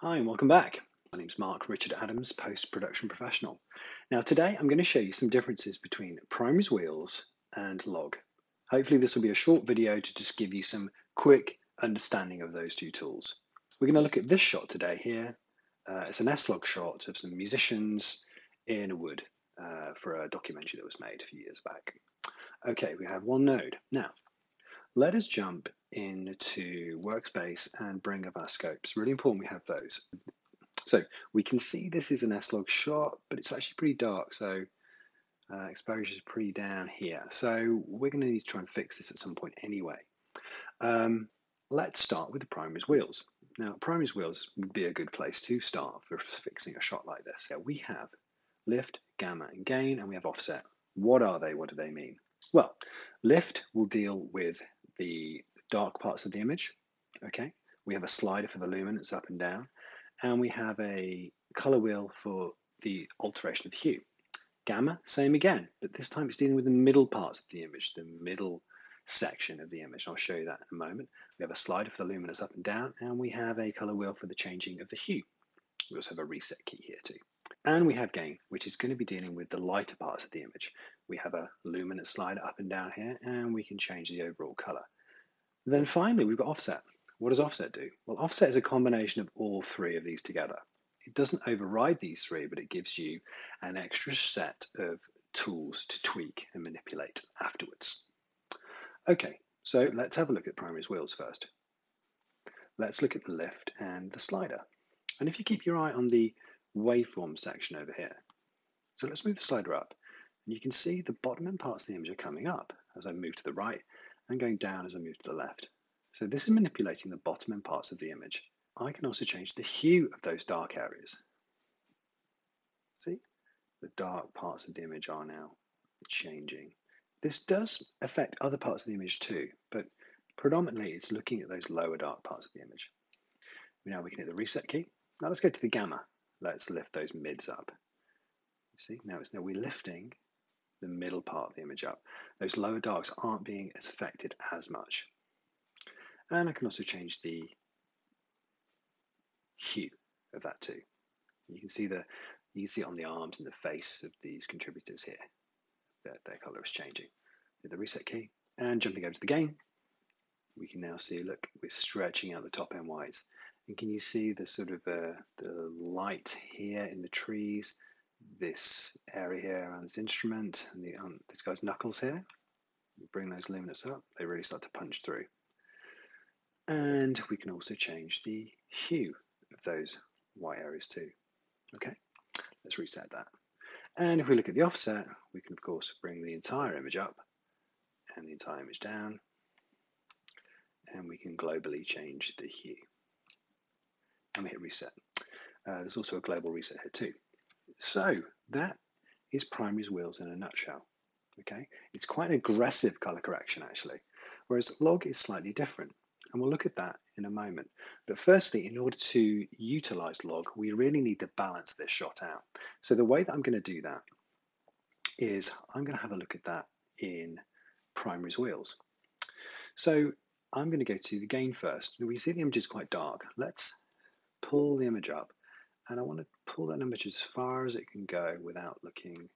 Hi and welcome back. My name's Mark Richard Adams, post-production professional. Now today I'm going to show you some differences between Prime's wheels and log. Hopefully this will be a short video to just give you some quick understanding of those two tools. We're going to look at this shot today here. It's an S-Log shot of some musicians in a wood for a documentary that was made a few years back. Okay, we have one node. Now let us jump into Workspace and bring up our scopes. Really important we have those. So we can see this is an S-Log shot, but it's actually pretty dark, so exposure is pretty down here. So we're going to need to try and fix this at some point anyway. Let's start with the Prime's wheels. Now, Prime's wheels would be a good place to start for fixing a shot like this. Yeah, we have lift, gamma, and gain, and we have offset. What are they? What do they mean? Well, lift will deal with the dark parts of the image. Okay, we have a slider for the luminance up and down, and we have a color wheel for the alteration of hue. Gamma, same again, but this time it's dealing with the middle parts of the image, the middle section of the image. I'll show you that in a moment. We have a slider for the luminance up and down, and we have a color wheel for the changing of the hue. We also have a reset key here too. And we have gain, which is going to be dealing with the lighter parts of the image. We have a luminance slider up and down here, and we can change the overall color. Then finally, we've got offset. What does offset do? Well, offset is a combination of all three of these together. It doesn't override these three, but it gives you an extra set of tools to tweak and manipulate afterwards. Okay, so let's have a look at Prime's wheels first. Let's look at the lift and the slider. And if you keep your eye on the waveform section over here, so let's move the slider up, and you can see the bottom end parts of the image are coming up as I move to the right and going down as I move to the left. So this is manipulating the bottom end parts of the image. I can also change the hue of those dark areas. See, the dark parts of the image are now changing. This does affect other parts of the image too, but predominantly it's looking at those lower dark parts of the image. Now we can hit the reset key. Now let's go to the gamma. Let's lift those mids up. You see, now we're lifting the middle part of the image up. Those lower darks aren't being as affected as much. And I can also change the hue of that too. You can see it on the arms and the face of these contributors here. Their color is changing. Hit the reset key and jumping over to the gain, we can now see, look, we're stretching out the top end whites. And can you see the sort of the light here in the trees, this area here around this instrument, and this guy's knuckles here? You bring those luminance up, they really start to punch through. And we can also change the hue of those white areas too. Okay, let's reset that. And if we look at the offset, we can of course bring the entire image up and the entire image down, and we can globally change the hue. And we hit reset. There's also a global reset here too. So that is Prime's wheels in a nutshell. Okay, it's quite an aggressive color correction actually, whereas log is slightly different. And we'll look at that in a moment. But firstly, in order to utilize log, we really need to balance this shot out. So the way that I'm going to do that is I'm going to have a look at that in Prime's wheels. So I'm going to go to the gain first. We see the image is quite dark. Let's pull the image up, and I want to pull that image as far as it can go without looking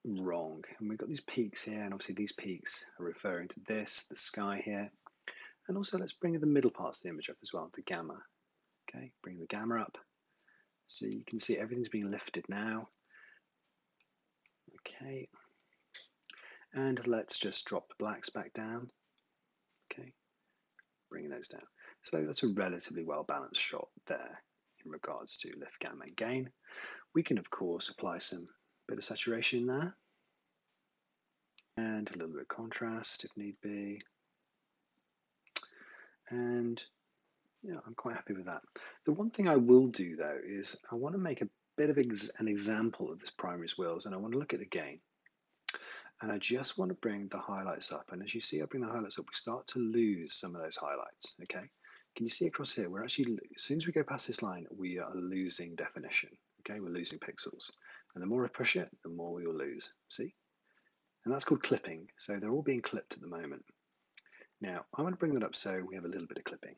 wrong. And we've got these peaks here, and obviously these peaks are referring to this, the sky here. And also let's bring the middle parts of the image up as well, the gamma. Okay, bring the gamma up. So you can see everything's being lifted now. Okay, and let's just drop the blacks back down. Okay, bringing those down. So that's a relatively well balanced shot there in regards to lift, gamma, and gain. We can of course apply some bit of saturation there and a little bit of contrast if need be. And yeah, I'm quite happy with that. The one thing I will do though is I want to make a bit of an example of this Prime's wheels, and I want to look at the gain. And I just want to bring the highlights up. And as you see, I bring the highlights up, we start to lose some of those highlights. Okay, can you see across here? We're actually, as soon as we go past this line, we are losing definition. Okay, we're losing pixels. And the more I push it, the more we will lose. See? And that's called clipping. So they're all being clipped at the moment. Now, I want to bring that up so we have a little bit of clipping.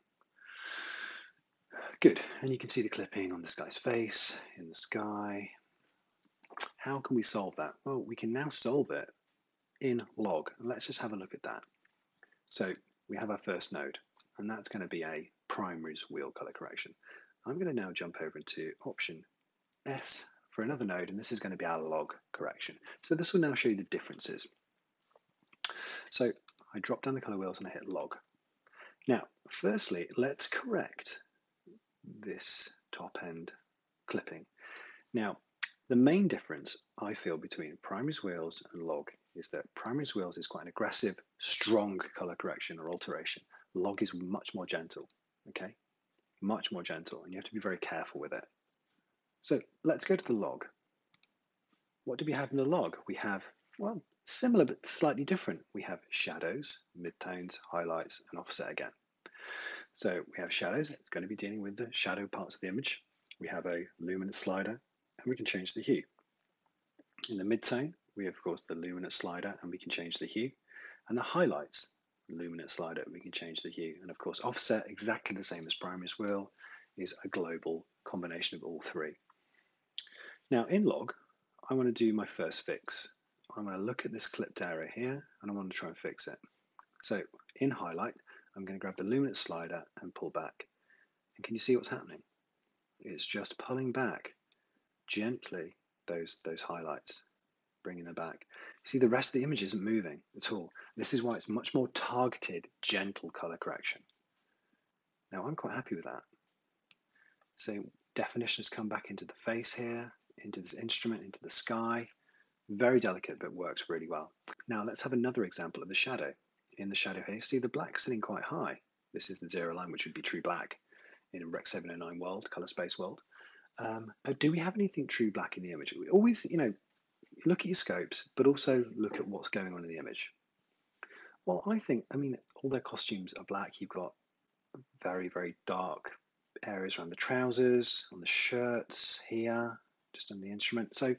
Good, and you can see the clipping on this guy's face, in the sky. How can we solve that? Well, we can now solve it in log. Let's just have a look at that. So we have our first node, and that's going to be a primaries wheel color correction. I'm going to now jump over into option S for another node, and this is going to be our log correction. So this will now show you the differences. So I drop down the color wheels and I hit log. Now, firstly, let's correct this top end clipping. Now, the main difference I feel between primaries wheels and log is that primaries wheels is quite an aggressive, strong color correction or alteration. Log is much more gentle, okay? Much more gentle, and you have to be very careful with it. So let's go to the log. What do we have in the log? We have, well, similar but slightly different. We have shadows, midtones, highlights, and offset again. So we have shadows. It's going to be dealing with the shadow parts of the image. We have a luminance slider, and we can change the hue. In the midtone, we have, of course, the luminance slider, and we can change the hue. And the highlights, luminance slider, we can change the hue. And of course, offset, exactly the same as primaries wheel, is a global combination of all three. Now in log, I want to do my first fix. I'm going to look at this clipped area here, and I want to try and fix it. So in highlight, I'm going to grab the luminance slider and pull back. And can you see what's happening? It's just pulling back gently those highlights, bringing them back. You see the rest of the image isn't moving at all. This is why it's much more targeted, gentle color correction. Now I'm quite happy with that. So definitions come back into the face here, into this instrument, into the sky. Very delicate, but works really well. Now let's have another example of the shadow. In the shadow here, see the black sitting quite high. This is the zero line, which would be true black in a Rec 709 world, color space world. Do we have anything true black in the image? We always, look at your scopes, but also look at what's going on in the image. Well, I mean, all their costumes are black. You've got very, very dark areas around the trousers, on the shirts here, just on the instrument. So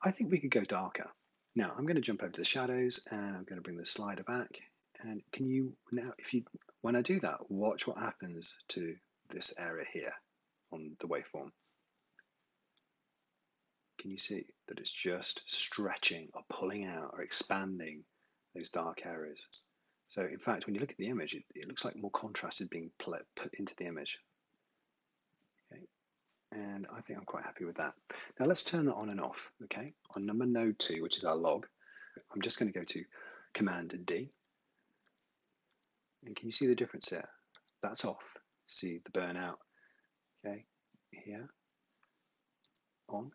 I think we could go darker. Now I'm going to jump over to the shadows, and I'm going to bring the slider back. And can you now, when I do that, watch what happens to this area here on the waveform. Can you see that it's just stretching or pulling out or expanding those dark areas? So in fact, when you look at the image, it looks like more contrast is being put into the image. Okay. And I think I'm quite happy with that. Now let's turn that on and off. Okay, on number node 2, which is our log, I'm just going to go to Command D. And can you see the difference here? That's off. See the burnout. Okay, here, on.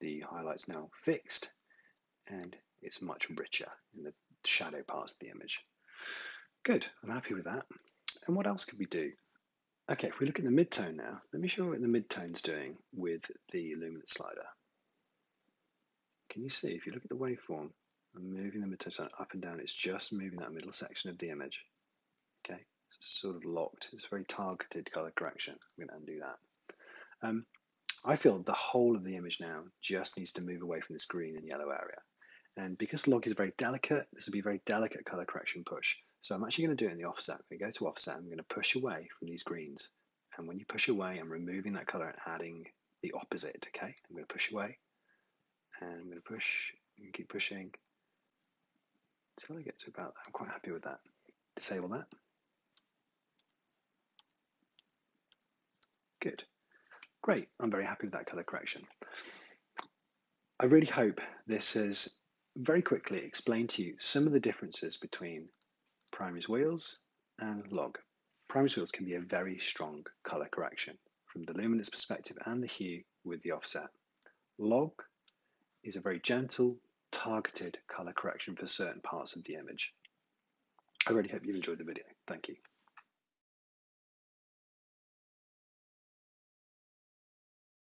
The highlight's now fixed, and it's much richer in the shadow parts of the image. Good, I'm happy with that. And what else could we do? Okay, if we look at the midtone now, let me show you what the midtone's doing with the luminance slider. Can you see, if you look at the waveform, I'm moving the midtone up and down, it's just moving that middle section of the image. Okay, it's sort of locked. It's very targeted color correction. I'm going to undo that. I feel the whole of the image now just needs to move away from this green and yellow area. And because log is very delicate, this will be a very delicate color correction push. So I'm actually going to do it in the offset. I'm going to go to offset, I'm going to push away from these greens. And when you push away, I'm removing that color and adding the opposite, okay? I'm going to push away, and I'm going to push, and keep pushing until I get to about that. I'm quite happy with that. Disable that. Good. Great, I'm very happy with that color correction. I really hope this has very quickly explained to you some of the differences between primaries wheels and log. Primaries wheels can be a very strong color correction from the luminance perspective and the hue with the offset. Log is a very gentle, targeted color correction for certain parts of the image. I really hope you enjoyed the video. Thank you.